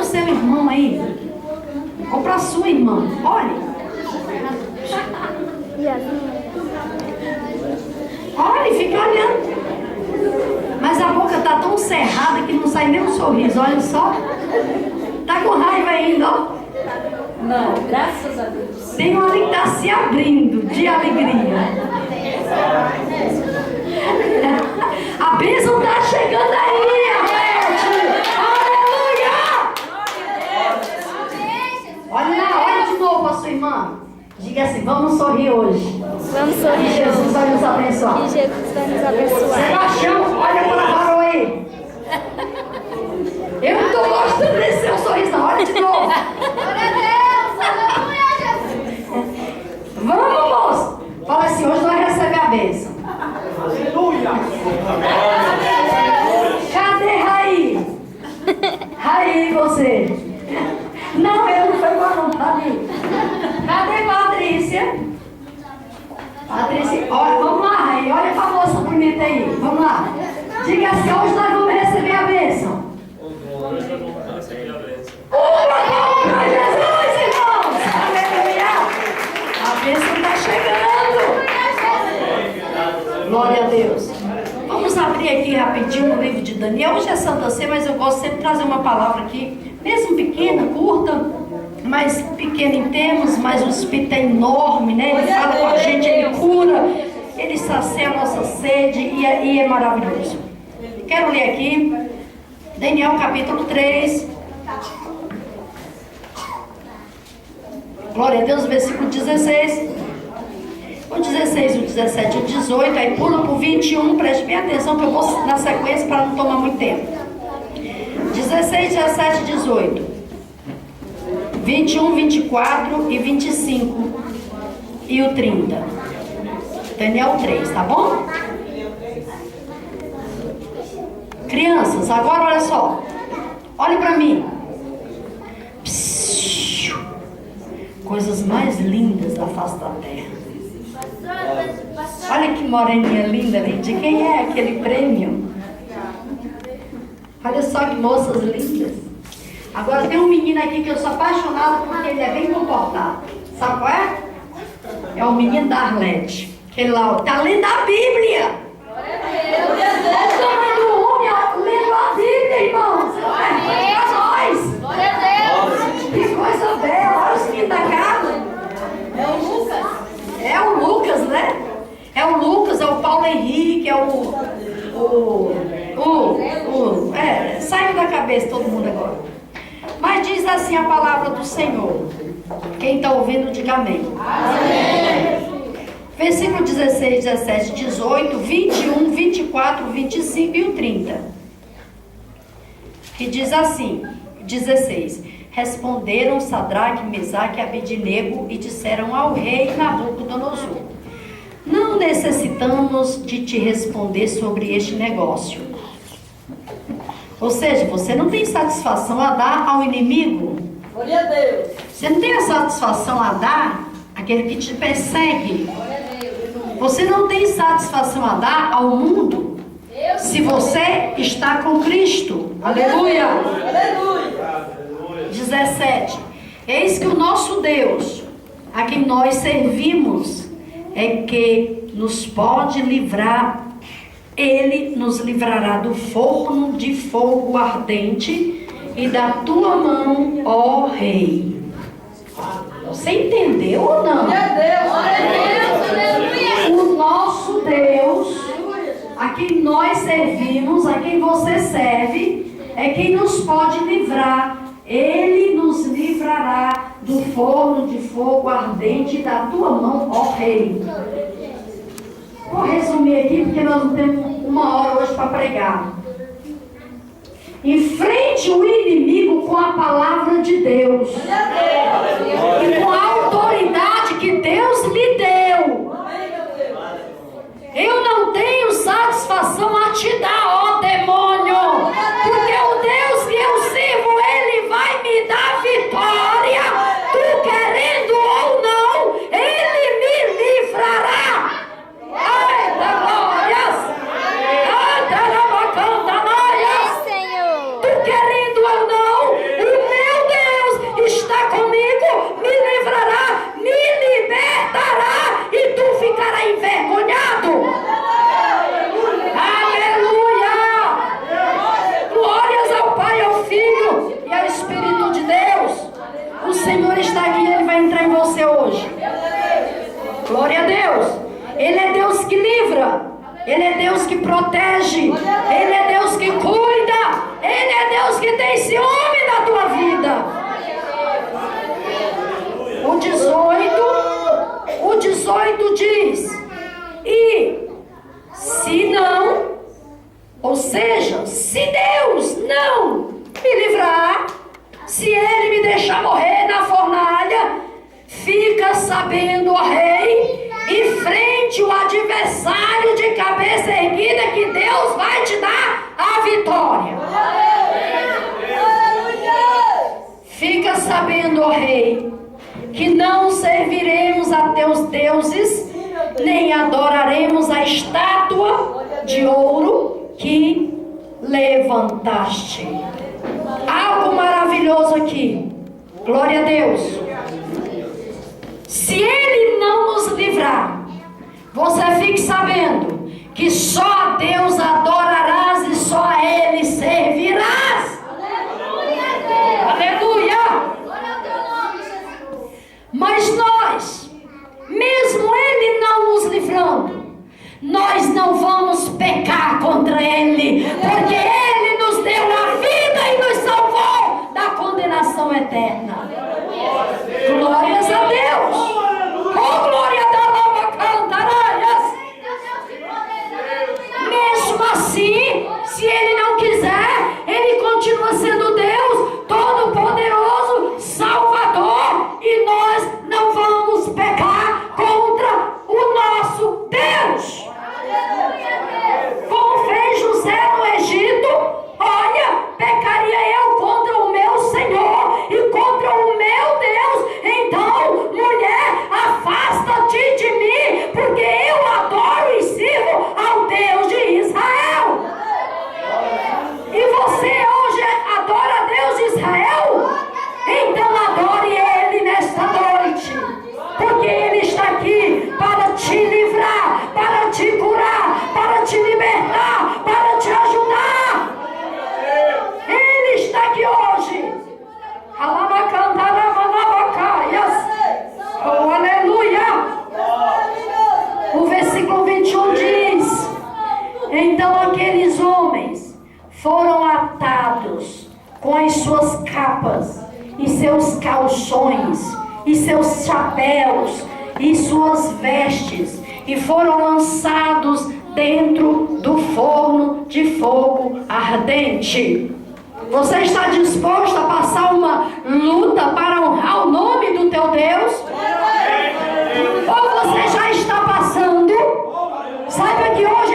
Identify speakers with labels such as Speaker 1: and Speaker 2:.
Speaker 1: seu irmão aí. Ou para a sua irmã. Olhe. Olhe, fica olhando. Mas a boca está tão cerrada que não sai nem um sorriso. Olha só. Tá com raiva ainda, ó.
Speaker 2: Não, graças a Deus.
Speaker 1: Tem uma que está se abrindo de alegria. A bênção está chegando aí, gente. Aleluia! Olha de novo para sua irmã. Diga assim, vamos sorrir hoje.
Speaker 3: Vamos sorrir.
Speaker 1: Que Jesus vai nos abençoar.
Speaker 3: Que Jesus vai nos abençoar.
Speaker 1: Sebastião, olha para a varão aí. Eu não estou gostando desse seu sorriso, não. Olha de novo. Vamos, moço. Fala assim, hoje nós recebemos a bênção.
Speaker 4: Aleluia.
Speaker 1: Cadê Raí? Raí, você? Não, eu não fui embora, não. Tá ali. Cadê Patrícia? Patrícia, olha, vamos lá, Raí. Olha pra moça bonita aí. Vamos lá. Diga assim, hoje nós vamos receber a bênção.
Speaker 4: Hoje nós vamos receber a bênção.
Speaker 1: Para Jesus, irmãos! Aleluia! A bênção está chegando! Glória a Deus! Vamos abrir aqui rapidinho no livro de Daniel. Hoje é Santa Ceia, mas eu gosto sempre de trazer uma palavra aqui, mesmo pequena, curta, mas pequena em termos, mas o Espírito é enorme, né? Ele fala com a gente, ele cura, ele sacia a nossa sede e é maravilhoso. Quero ler aqui, Daniel capítulo 3. Glória a Deus, versículo 16. O 16, o 17 e o 18. Aí pula para o 21. Preste bem atenção que eu vou na sequência para não tomar muito tempo. 16, 17 e 18. 21, 24 e 25. E o 30. Daniel 3, tá bom? Crianças, agora olha só. Olhe para mim. Coisas mais lindas da face da terra. Olha que moreninha linda ali. De quem é aquele prêmio? Olha só que moças lindas. Agora tem um menino aqui que eu sou apaixonada porque ele é bem comportado. Sabe qual é? É o menino da Arlete. Aquele lá, tá lendo a Bíblia. Olha o tamanho do homem, ó, lendo a Bíblia, irmãos. É pra nós.
Speaker 2: Glória a Deus.
Speaker 1: Que coisa bela, olha os meninos da casa.
Speaker 2: É o Lucas.
Speaker 1: É o Lucas, né? É o Lucas, é o Paulo Henrique, é saiu da cabeça todo mundo agora. Mas diz assim a palavra do Senhor. Quem está ouvindo, diga amém. Amém. Versículo 16, 17, 18, 21, 24, 25 e o 30. Que diz assim, 16. Responderam Sadraque, Mesaque e Abednego e disseram ao rei Nabucodonosor: não necessitamos de te responder sobre este negócio. Ou seja, você não tem satisfação a dar ao inimigo.
Speaker 2: Glória a Deus.
Speaker 1: Você não tem a satisfação a dar àquele que te persegue.
Speaker 2: Glória a Deus.
Speaker 1: Você não tem satisfação a dar ao mundo se você está com Cristo. Aleluia.
Speaker 2: Aleluia.
Speaker 1: 17. Eis que o nosso Deus, a quem nós servimos, é que nos pode livrar. Ele nos livrará do forno de fogo ardente e da tua mão, ó Rei. Você entendeu ou não?
Speaker 2: Glória a Deus. Glória a Deus.
Speaker 1: O nosso Deus, a quem nós servimos, a quem você serve, é quem nos pode livrar. Ele nos livrará do forno de fogo ardente da tua mão, ó Rei. Vou resumir aqui porque nós não temos uma hora hoje para pregar. Enfrente o inimigo com a palavra de Deus e com a autoridade que Deus lhe deu. Eu não tenho satisfação a te dar, ó demônio, porque o Deus que eu sirvo, Ele vai me dar vitória. Tu querendo ou não, Ele me livrará. Eita glórias! Eita rabacanta glórias!
Speaker 3: Senhor.
Speaker 1: Tu querendo ou não, o Ele é Deus que protege. Ele é Deus que cuida. Ele é Deus que tem ciúme da tua vida. O 18 diz: e se não, ou seja, se Deus não me livrar, se Ele me deixar morrer na fornalha, fica sabendo, ó rei, e frente o adversário de cabeça erguida, que Deus vai te dar a vitória. Fica sabendo, ó rei, que não serviremos a teus deuses, nem adoraremos a estátua de ouro que levantaste. Algo maravilhoso aqui. Glória a Deus. Se Ele não nos livrar, você fique sabendo que só a Deus adorarás e só a Ele servirás. Aleluia! Mas nós, mesmo Ele não nos livrando, nós não vamos pecar contra Ele, porque Ele nos deu a vida e nos salvou da condenação eterna. Glórias a Deus! Oh, glória da lava cantaraias! Mesmo assim, se Ele não quiser, Ele continua sendo Deus Todo-Poderoso, Salvador, e nós não vamos pecar contra o nosso Deus. Como fez José no Egito, olha, pecaria eu contra o meu Senhor e contra o meu Deus. Então, mulher, afasta-te de mim, porque eu adoro e sirvo ao Deus de Israel. E você hoje adora a Deus de Israel? Então adore Ele nesta noite, porque Ele está aqui para te livrar, para te curar, para te libertar, para te ajudar. Ele está aqui hoje. Oh, aleluia! O versículo 21 diz: então aqueles homens foram atados com as suas capas e seus calções e seus chapéus e suas vestes, e foram lançados dentro do forno de fogo ardente. Você está disposto a passar uma luta para honrar o nome do teu Deus? Ou você já está passando? Saiba que hoje